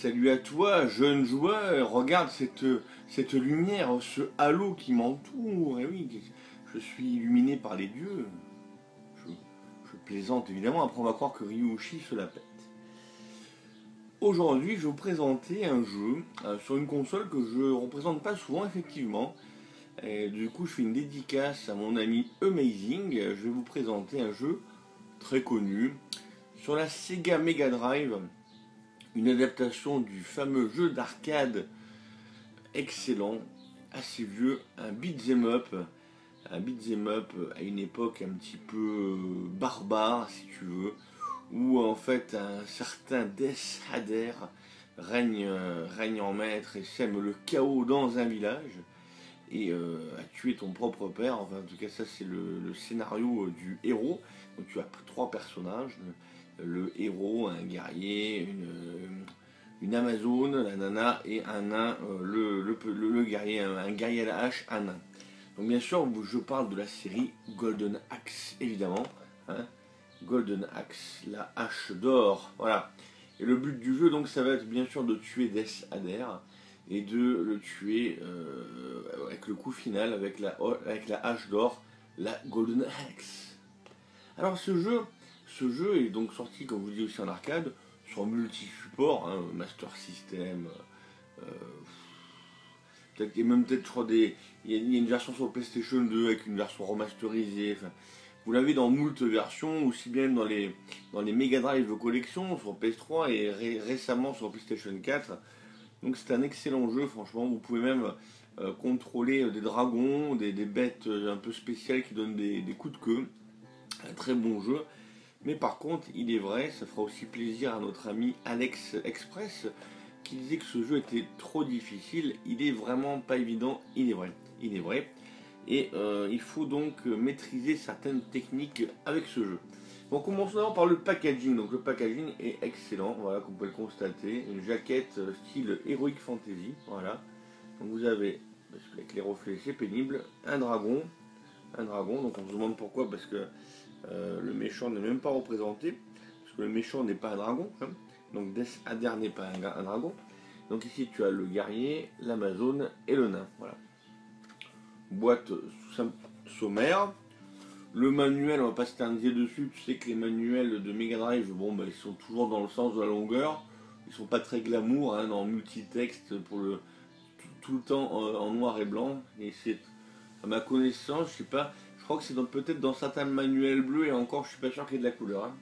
Salut à toi, jeune joueur, regarde cette lumière, ce halo qui m'entoure. Et oui, je suis illuminé par les dieux. Je plaisante évidemment, après on va croire que Ryushi se la pète. Aujourd'hui, je vais vous présenter un jeu sur une console que je ne représente pas souvent, effectivement. Et du coup, je fais une dédicace à mon ami Amazing. Je vais vous présenter un jeu très connu sur la Sega Mega Drive. Une adaptation du fameux jeu d'arcade excellent, assez vieux, un beat'em up à une époque un petit peu barbare si tu veux, où en fait un certain Death Adder règne en maître et sème le chaos dans un village et a tué ton propre père. Enfin, en tout cas, ça c'est le scénario du héros. Donc tu as trois personnages, le héros, un guerrier, une amazone, la nana, et un nain, le guerrier, un guerrier à la hache, un nain. Donc bien sûr, je parle de la série Golden Axe, évidemment. Hein. Golden Axe, la hache d'or, voilà. Et le but du jeu, donc, ça va être bien sûr de tuer Death Adder et de le tuer avec le coup final, avec la hache d'or, la Golden Axe. Alors ce jeu est donc sorti, comme je vous dis, aussi en arcade, sur multi-support, hein, Master System, peut-être même peut-être sur il y a une version sur PlayStation 2 avec une version remasterisée. Enfin, vous l'avez dans moult versions, aussi bien dans les Mega Drive collection sur PS3 et récemment sur PlayStation 4. Donc c'est un excellent jeu, franchement. Vous pouvez même contrôler des dragons, des bêtes un peu spéciales qui donnent des coups de queue. Un très bon jeu. Mais par contre, il est vrai, ça fera aussi plaisir à notre ami Alex Express qui disait que ce jeu était trop difficile. Il est vraiment pas évident, il est vrai. Il est vrai. Et il faut donc maîtriser certaines techniques avec ce jeu. Bon, commençons d'abord par le packaging. Donc le packaging est excellent, voilà, comme vous pouvez le constater. Une jaquette style Heroic Fantasy, voilà. Donc vous avez, avec les reflets c'est pénible, un dragon. Donc on se demande pourquoi, parce que le méchant n'est même pas représenté, parce que le méchant n'est pas un dragon, hein. Donc Death Adder n'est pas un dragon. Donc ici tu as le guerrier, l'amazone et le nain, voilà. Boîte sommaire. Le manuel, on va pas s'éterniser dessus, tu sais que les manuels de Mega Drive, bon, bah, ils sont toujours dans le sens de la longueur, ils sont pas très glamour, hein, dans multitexte pour tout le temps en noir et blanc, et c'est, à ma connaissance, je sais pas, je crois que c'est peut-être dans certains manuels bleus, et encore je suis pas sûr qu'il y ait de la couleur. Hein.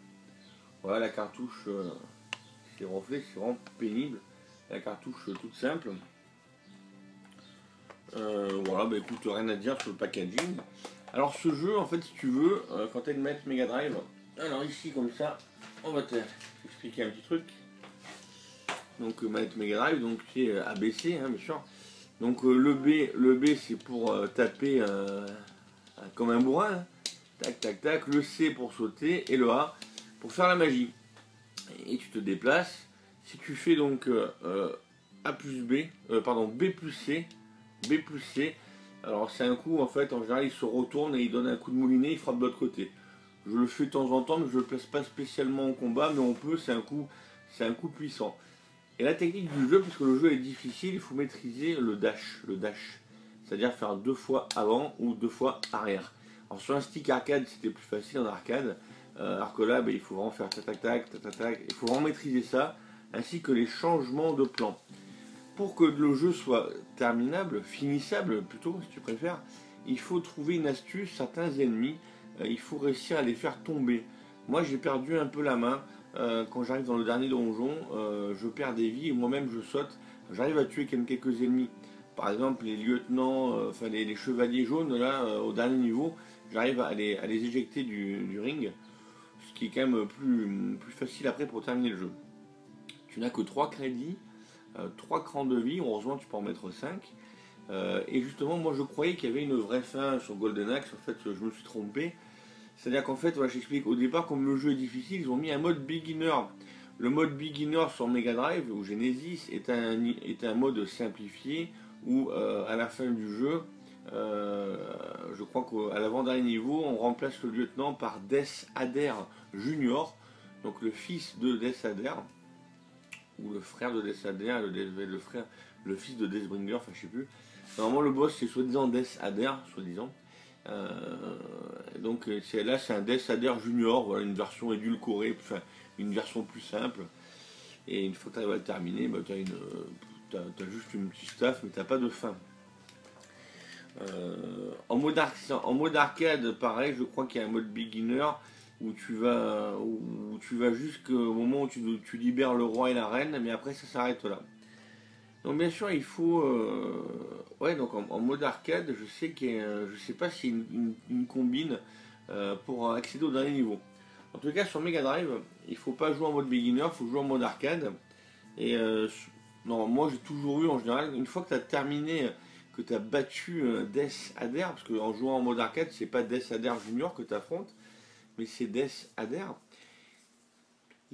Voilà la cartouche, c'est reflet, c'est vraiment pénible, la cartouche toute simple. Voilà, bah écoute, rien à dire sur le packaging. Alors ce jeu, en fait, si tu veux, quand tu as une manette Mega Drive, alors ici comme ça, on va t'expliquer un petit truc. Donc manette Mega Drive, donc c'est ABC, hein, bien sûr. Donc le B c'est pour taper comme un bourrin, hein. Tac tac tac. Le C pour sauter et le A pour faire la magie. Et tu te déplaces. Si tu fais donc A plus B, pardon, B plus C. Alors c'est un coup, en fait, en général il se retourne et il donne un coup de moulinet, il frappe de l'autre côté. Je le fais de temps en temps, mais je ne le place pas spécialement en combat, mais on peut, c'est un coup puissant. Et la technique du jeu, puisque le jeu est difficile, il faut maîtriser le dash. C'est-à-dire faire 2 fois avant ou 2 fois arrière. Alors sur un stick arcade, c'était plus facile en arcade, alors que là, il faut vraiment faire tac tac tac, tac tac tac, il faut vraiment maîtriser ça, ainsi que les changements de plan. Pour que le jeu soit terminable, finissable plutôt si tu préfères, il faut trouver une astuce, certains ennemis, il faut réussir à les faire tomber. Moi j'ai perdu un peu la main, quand j'arrive dans le dernier donjon, je perds des vies et moi-même je saute, j'arrive à tuer quelques ennemis. Par exemple les lieutenants, enfin les chevaliers jaunes là, au dernier niveau, j'arrive à les éjecter du ring, ce qui est quand même plus facile après pour terminer le jeu. Tu n'as que 3 crédits, 3 crans de vie, heureusement tu peux en mettre 5. Et justement, moi je croyais qu'il y avait une vraie fin sur Golden Axe, en fait je me suis trompé. C'est-à-dire qu'en fait, voilà, j'explique, au départ, comme le jeu est difficile, ils ont mis un mode beginner. Le mode beginner sur Mega Drive ou Genesis est un mode simplifié où à la fin du jeu, je crois qu'à l'avant-dernier niveau, on remplace le lieutenant par Death Adder Junior, donc le fils de Death Adder. ou le frère de Death Adder, le fils de Deathbringer, enfin je sais plus. Normalement le boss c'est soi-disant Death Adder, soi-disant. Donc là c'est un Death Adder Junior, voilà, une version édulcorée, enfin une version plus simple. Et une fois que tu arrives à le terminer, bah, tu as juste une petite staff, mais t'as pas de fin. En mode arcade, pareil, je crois qu'il y a un mode beginner où tu vas jusqu'au moment où tu libères le roi et la reine, mais après ça s'arrête là. Donc bien sûr il faut ouais, donc en mode arcade, je sais pas s'il y a une combine pour accéder au dernier niveau. En tout cas sur Mega Drive, il faut pas jouer en mode beginner, il faut jouer en mode arcade. Et non, moi j'ai toujours eu en général, une fois que tu as terminé, que tu as battu Death Adder, parce qu'en jouant en mode arcade, c'est pas Death Adder Junior que tu affrontes, mais c'est Death Adder.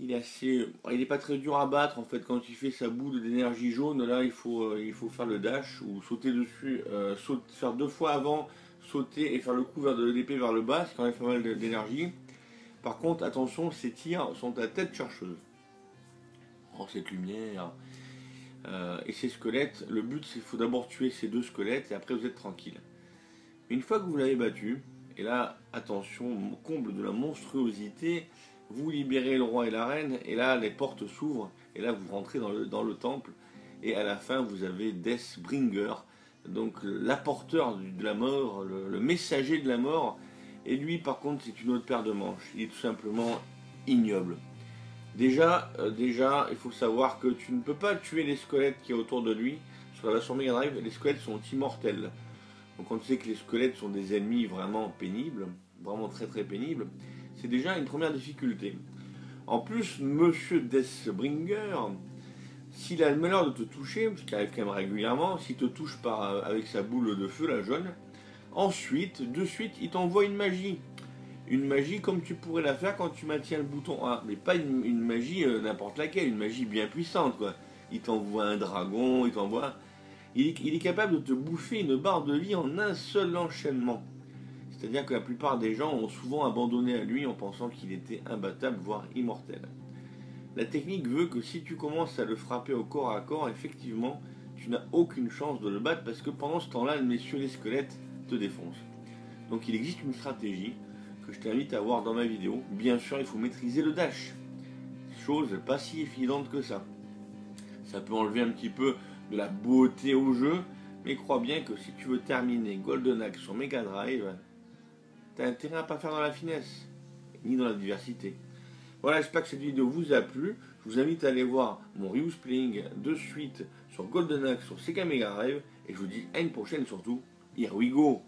Il est pas très dur à battre en fait. Quand il fait sa boule d'énergie jaune, là il faut faire le dash ou sauter dessus, faire 2 fois avant, sauter et faire le coup de l'épée vers le bas, c'est quand même pas mal d'énergie. Par contre, attention, ces tirs sont à tête chercheuse. Oh, cette lumière. Et ces squelettes, le but c'est qu'il faut d'abord tuer ces 2 squelettes et après vous êtes tranquille. Une fois que vous l'avez battu, et là, attention, comble de la monstruosité, vous libérez le roi et la reine, et là les portes s'ouvrent, et là vous rentrez dans le temple, et à la fin vous avez Deathbringer, donc l'apporteur de la mort, le messager de la mort, et lui par contre c'est une autre paire de manches, il est tout simplement ignoble. Déjà, il faut savoir que tu ne peux pas tuer les squelettes qui est autour de lui. Sur la version Mega Drive, les squelettes sont immortels. Donc on sait que les squelettes sont des ennemis vraiment pénibles, vraiment très très pénibles. C'est déjà une première difficulté. En plus, Monsieur Deathbringer, s'il a le malheur de te toucher, ce qui arrive quand même régulièrement, s'il te touche avec sa boule de feu, la jaune, de suite, il t'envoie une magie. Une magie comme tu pourrais la faire quand tu maintiens le bouton A, mais pas une magie n'importe laquelle, une magie bien puissante quoi. Il t'envoie un dragon, il est capable de te bouffer une barre de vie en un seul enchaînement. C'est-à-dire que la plupart des gens ont souvent abandonné à lui en pensant qu'il était imbattable, voire immortel. La technique veut que si tu commences à le frapper au corps à corps, effectivement, tu n'as aucune chance de le battre parce que pendant ce temps-là, messieurs les squelettes te défoncent. Donc il existe une stratégie que je t'invite à voir dans ma vidéo. Bien sûr, il faut maîtriser le dash. Chose pas si évidente que ça. Ça peut enlever un petit peu de la beauté au jeu, mais crois bien que si tu veux terminer Golden Axe sur Mega Drive, t'as intérêt à pas faire dans la finesse, ni dans la diversité. Voilà, j'espère que cette vidéo vous a plu. Je vous invite à aller voir mon review playing de suite sur Golden Axe sur Sega Mega Drive, et je vous dis à une prochaine surtout. Here we go!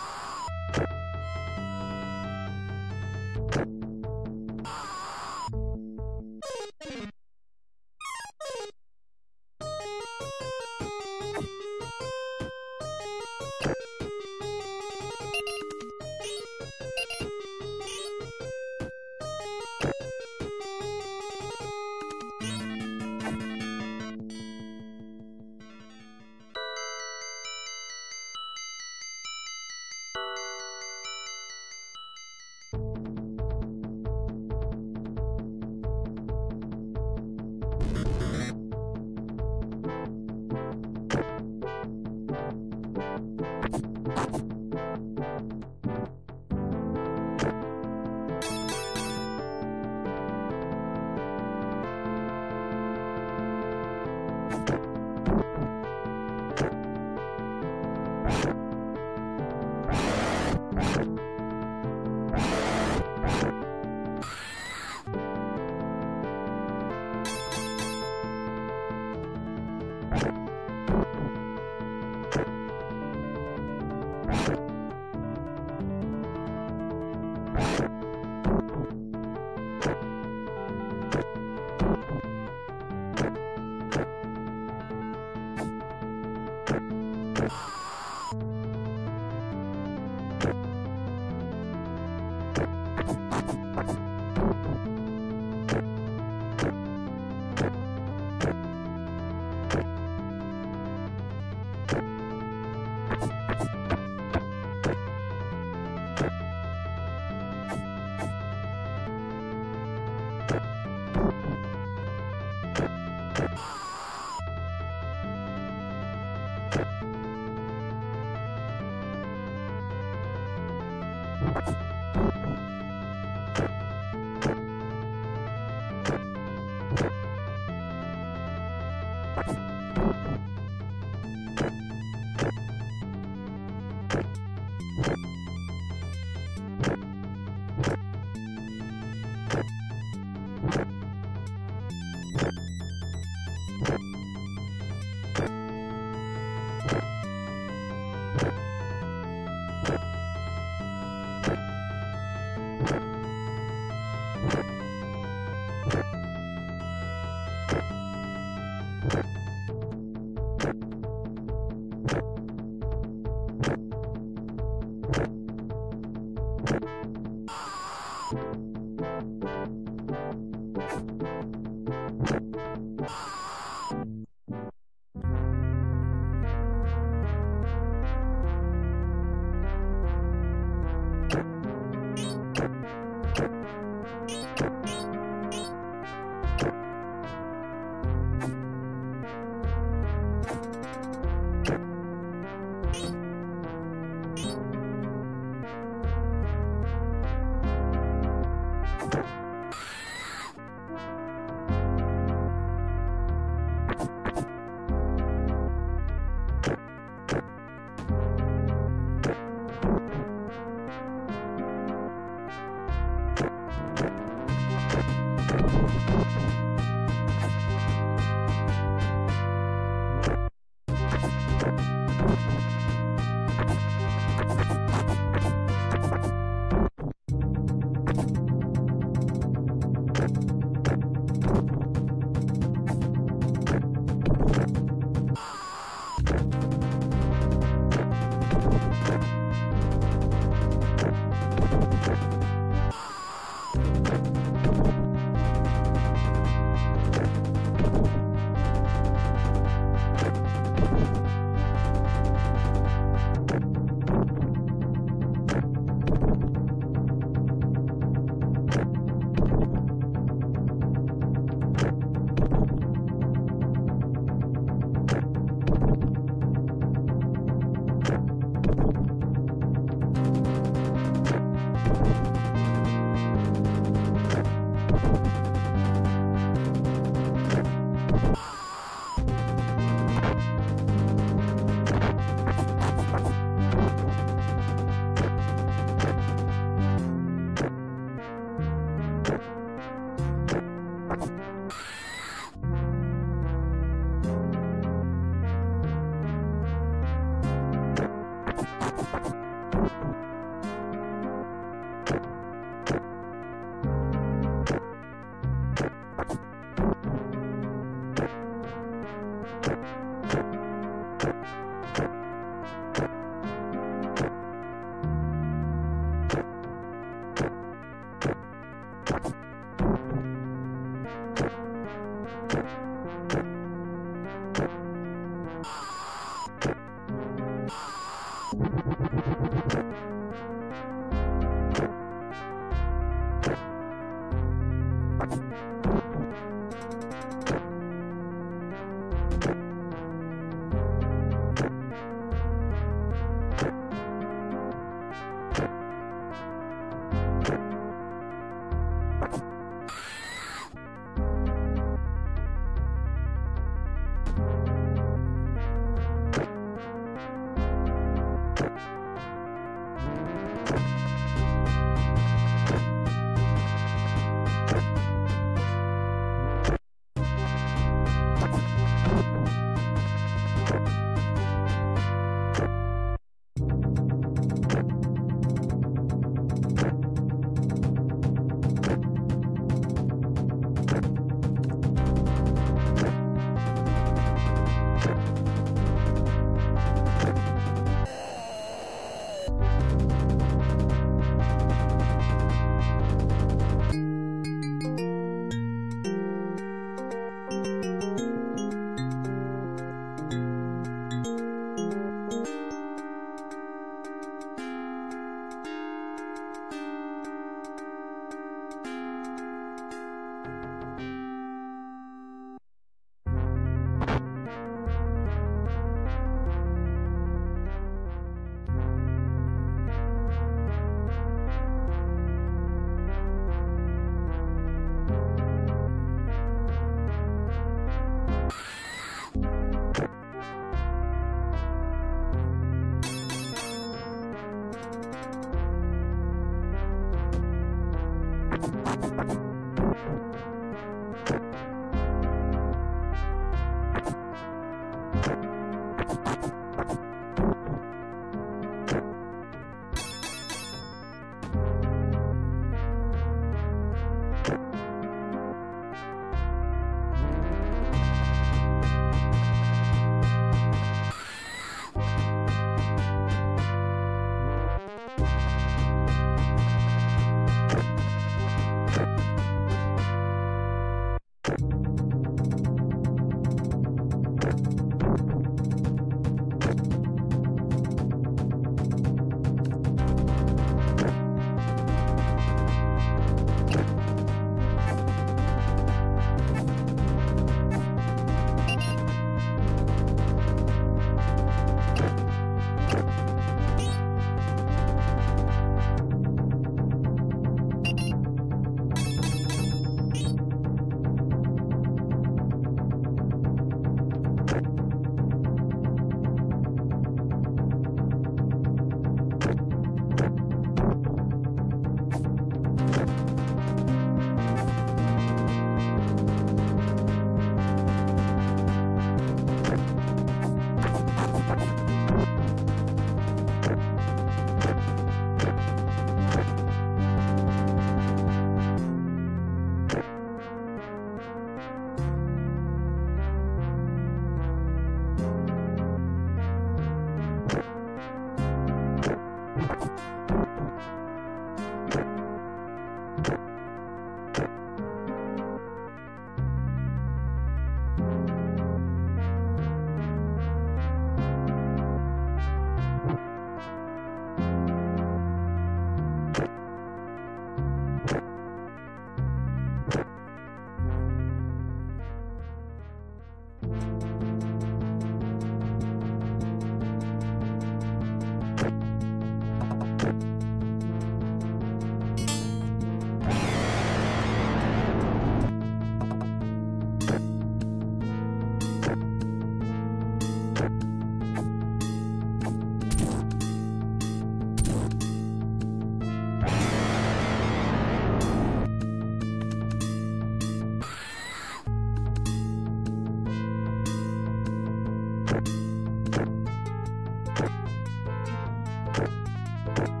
Ciao.